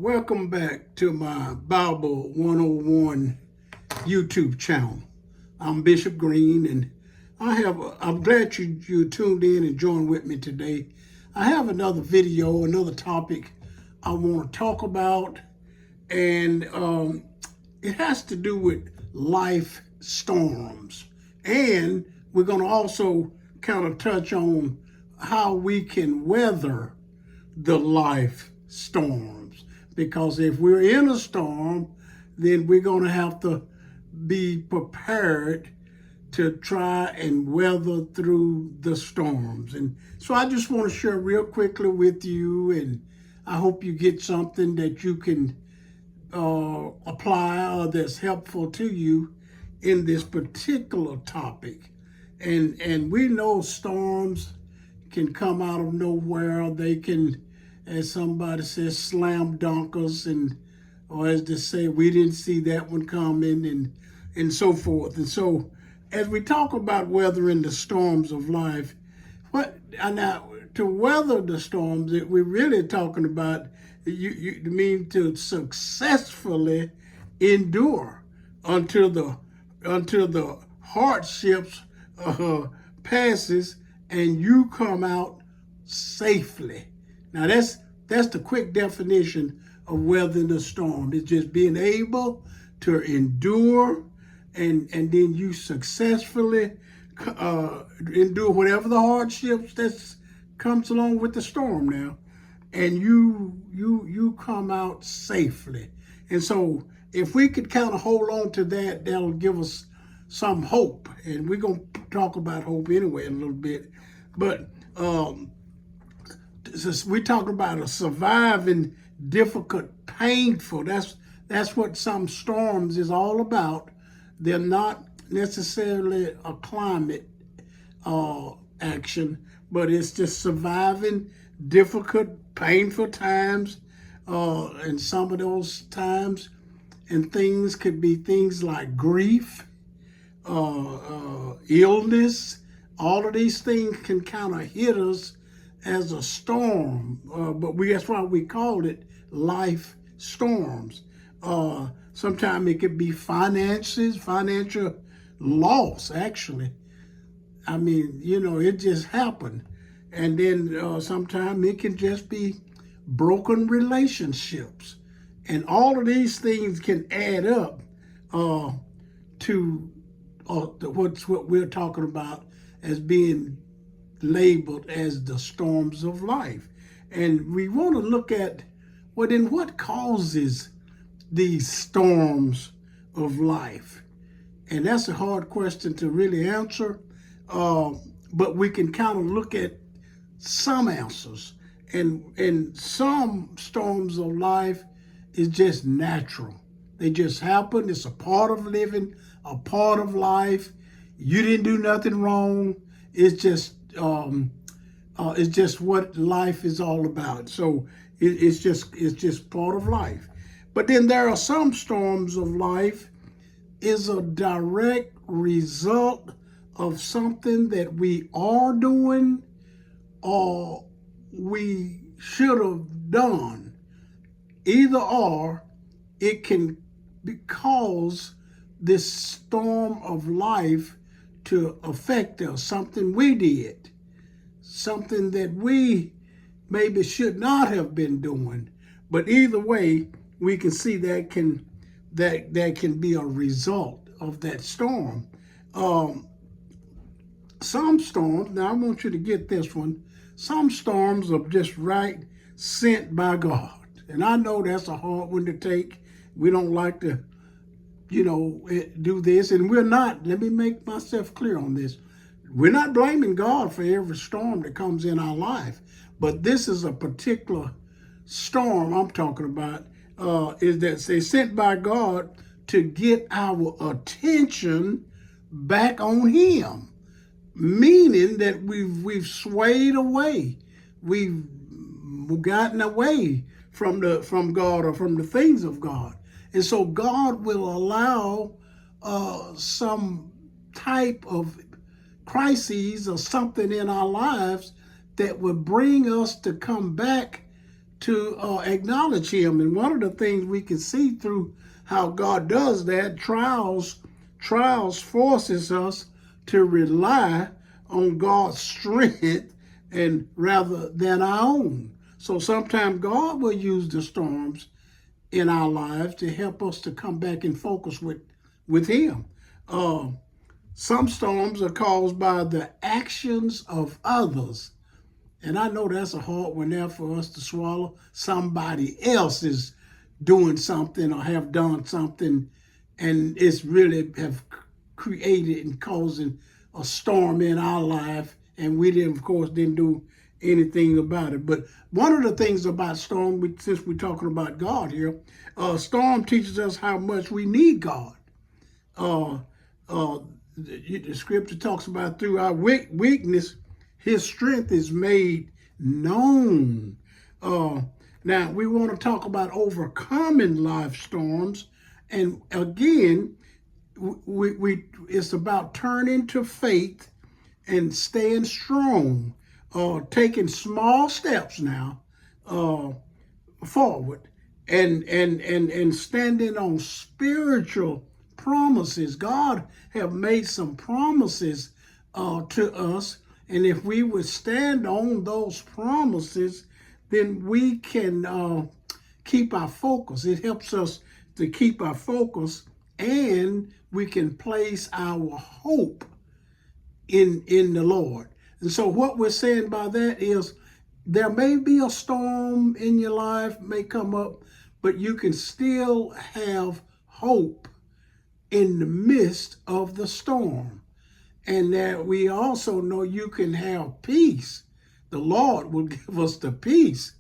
Welcome back to my Bible 101 YouTube channel. I'm Bishop Green, and I'm glad you tuned in and joined with me today. I have another video, another topic I want to talk about, and it has to do with life storms. And we're going to also kind of touch on how we can weather the life storms. Because if we're in a storm, then we're going to have to be prepared to try and weather through the storms. And so I just want to share real quickly with you, and I hope you get something that you can apply or that's helpful to you in this particular topic. And we know storms can come out of nowhere. They can, as somebody says, slam dunk us, or as they say, we didn't see that one coming, and so forth. And so as we talk about weathering the storms of life, now to weather the storms, we're really talking about you mean to successfully endure until the hardships passes and you come out safely. Now that's the quick definition of weathering the storm. It's just being able to endure, and then you successfully endure whatever the hardships that comes along with the storm now, and you come out safely. And so if we could kind of hold on to that, that'll give us some hope. And we're going to talk about hope anyway in a little bit. But we talk about a surviving, difficult, painful. That's what some storms is all about. They're not necessarily a climate action, but it's just surviving difficult, painful times. And some of those times and things could be things like grief, illness. All of these things can kind of hit us as a storm, but that's why we call it life storms. Sometimes it could be financial loss, actually. I mean, it just happened. And then sometimes it can just be broken relationships. And all of these things can add up to what we're talking about as being labeled as the storms of life. And we want to look at what causes these storms of life. And that's a hard question to really answer, but we can kind of look at some answers. And some storms of life is just natural. They just happen. It's a part of living, a part of life. You didn't do nothing wrong. It's just what life is all about. So it's just part of life. But then there are some storms of life is a direct result of something that we are doing or we should have done. Either or, it can cause this storm of life to affect us, something we did, something that we maybe should not have been doing. But either way, we can see that can be a result of that storm. Some storms, now I want you to get this one, some storms are just sent by God. And I know that's a hard one to take. We don't like to, do this. And we're not, let me make myself clear on this. We're not blaming God for every storm that comes in our life. But this is a particular storm I'm talking about, is that they're sent by God to get our attention back on Him. Meaning that we've swayed away. We've gotten away from God or from the things of God. And so God will allow some type of crises or something in our lives that would bring us to come back acknowledge him. And one of the things we can see through how God does that, trials forces us to rely on God's strength and rather than our own. So sometimes God will use the storms in our lives to help us to come back and focus with him. Some storms are caused by the actions of others. And I know that's a hard one there for us to swallow. Somebody else is doing something or have done something, and it's really have created and causing a storm in our life, and we didn't, of course, didn't do anything about it. But one of the things about storm, since we're talking about God here, storm teaches us how much we need God. The scripture talks about through our weakness, his strength is made known. Now, we want to talk about overcoming life storms. And again, it's about turning to faith and staying strong, taking small steps now forward and standing on spiritual promises. God have made some promises to us, and if we would stand on those promises, then we can keep our focus. It helps us to keep our focus, and we can place our hope in the Lord. And so what we're saying by that is there may be a storm in your life, may come up, but you can still have hope in the midst of the storm. And that we also know you can have peace. The Lord will give us the peace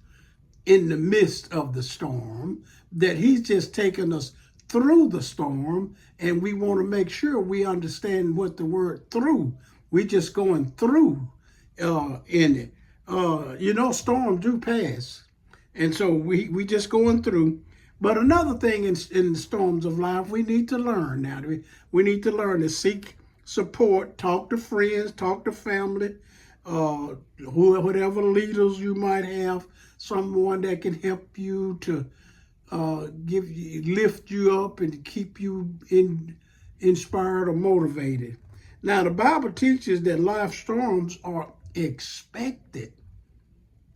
in the midst of the storm, that he's just taken us through the storm, and we want to make sure we understand what the word through. We're just going through in it. Storms do pass. And so we just going through. But another thing in the storms of life, we need to learn now. We need to learn to seek support, talk to friends, talk to family, whatever leaders you might have, someone that can help you to lift you up and keep you inspired or motivated. Now, the Bible teaches that life storms are expected.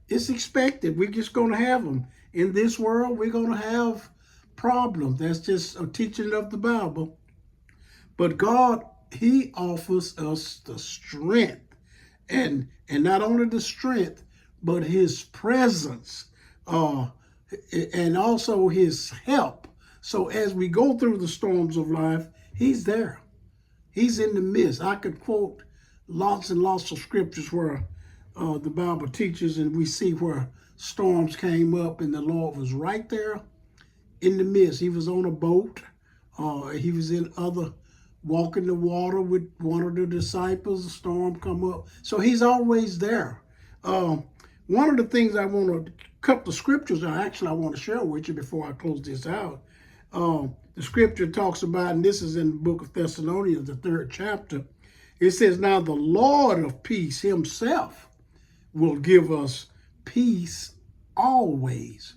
It's expected. We're just going to have them. In this world, we're going to have problems. That's just a teaching of the Bible. But God, he offers us the strength. And not only the strength, but his presence. And also his help. So as we go through the storms of life, he's there. He's in the midst. I could quote lots and lots of scriptures where the Bible teaches, and we see where storms came up and the Lord was right there in the midst. He was on a boat. He was walking the water with one of the disciples. A storm come up. So he's always there. One of the things I want to, couple of scriptures I want to share with you before I close this out. The scripture talks about, and this is in the book of Thessalonians, the 3rd chapter. It says, now the Lord of peace himself will give us peace always.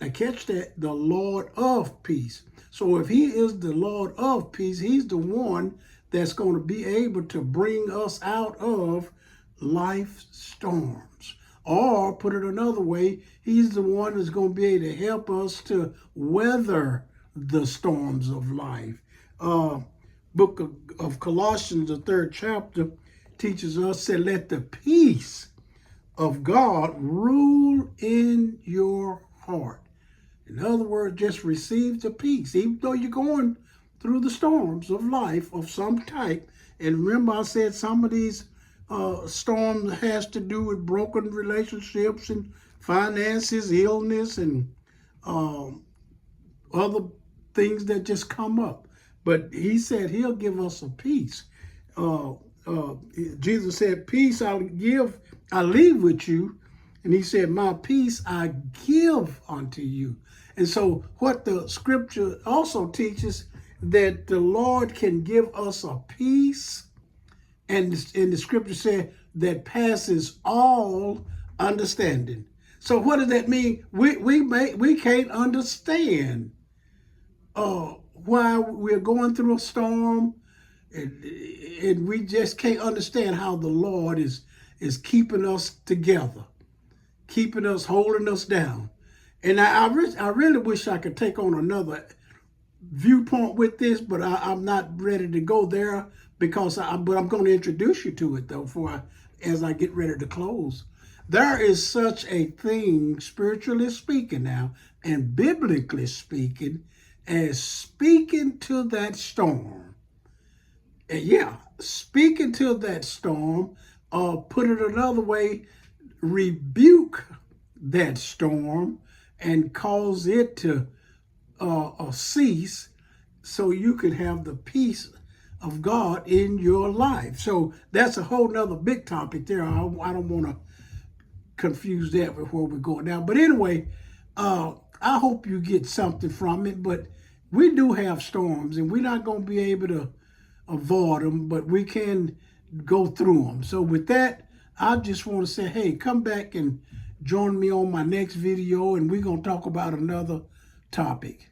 Now catch that, the Lord of peace. So if he is the Lord of peace, he's the one that's going to be able to bring us out of life storms. Or put it another way, he's the one that's going to be able to help us to weather the storms of life. Book of Colossians, the 3rd chapter, teaches us, said, let the peace of God rule in your heart. In other words, just receive the peace. Even though you're going through the storms of life of some type. And remember, I said some of these storms has to do with broken relationships and finances, illness, and other things that just come up. But he said he'll give us a peace. Jesus said, peace I leave with you. And he said, my peace I give unto you. And so what the scripture also teaches, that the Lord can give us a peace, and the scripture said, that passes all understanding. So what does that mean? We can't understand why we're going through a storm, and we just can't understand how the Lord is keeping us together, keeping us, holding us down. And I really wish I could take on another viewpoint with this, but I'm not ready to go there but I'm going to introduce you to it though as I get ready to close. There is such a thing, spiritually speaking now, and biblically speaking, as speaking to that storm. And yeah, speaking to that storm, or put it another way, rebuke that storm and cause it to cease, so you can have the peace of God in your life. So that's a whole nother big topic there. I don't want to confuse that with where we're going now. But anyway, I hope you get something from it. But we do have storms, and we're not going to be able to avoid them, but we can go through them. So with that, I just want to say, hey, come back and join me on my next video, and we're going to talk about another topic.